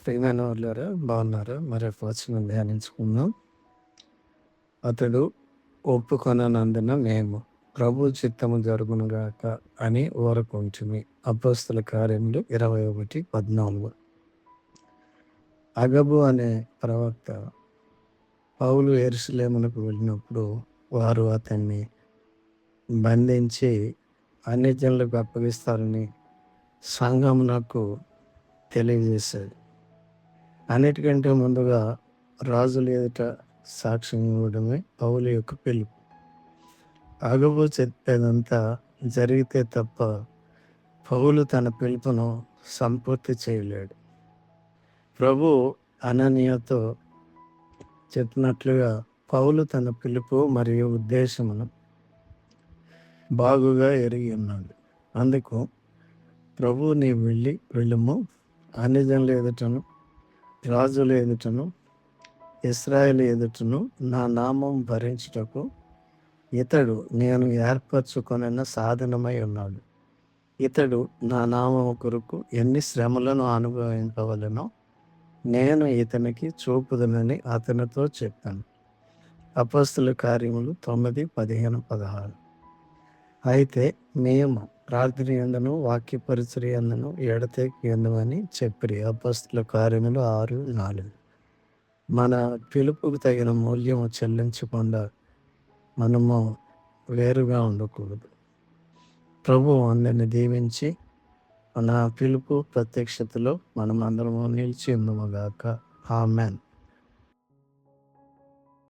ప్రియమైన వాళ్ళారా బాగున్నారా? మరి వచనం ధ్యానించుకుందాం. అతడు ఒప్పుకొననందున మేము ప్రభు చిత్తము జరుగునుగాక అని ఊరకుంటిమి. అపోస్తల కార్యములు 21:14. అగబు అనే ప్రవక్త పౌలు యెరూషలేమునకు వెళ్ళినప్పుడు వారు అతన్ని బంధించి అన్యజనులకు అప్పగిస్తారని సంఘమునకు తెలియజేశాడు. అన్నిటికంటే ముందుగా రాజుల ఎదుట సాక్ష్యం ఇవ్వడమే పౌలు యొక్క పిలుపు. అగబు చెప్పేదంతా జరిగితే తప్ప పౌలు తన పిలుపును సంపూర్తి చేయలేడు. ప్రభు అననీయతో చెప్పినట్లుగా పౌలు తన పిలుపు మరియు ఉద్దేశమును బాగుగా ఎరిగి ఉన్నాడు. అందుకు ప్రభు నీ వెళ్ళుము, అన్యజనుల ఎదుటను రాజుల ఎదుటను ఇశ్రాయేలు ఎదుటను నా నామం భరించుటకు ఇతడు నేను ఏర్పరచుకొనిన సాధనమై ఉన్నాడు. ఇతడు నా నామము కొరకు ఎన్ని శ్రమలను అనుభవించవలెనో నేను ఇతనికి చూపుదనని అతనితో చెప్పాను. అపోస్తల కార్యములు 9:15-16. అయితే మేము ప్రార్థన యందును వాక్య పరిచర్య యందును ఎడతెగక ఎందుమని చెప్పిరి. అపోస్తల కార్యములు 6:4. మన పిలుపుకు తగిన మూల్యము చెల్లించకుండా మనము వేరుగా ఉండకూడదు. ప్రభు అందరిని దీవించి మన పిలుపు ప్రత్యక్షతలో మనం అందరము నిలిచి ఉందుముగాక. ఆమేన్.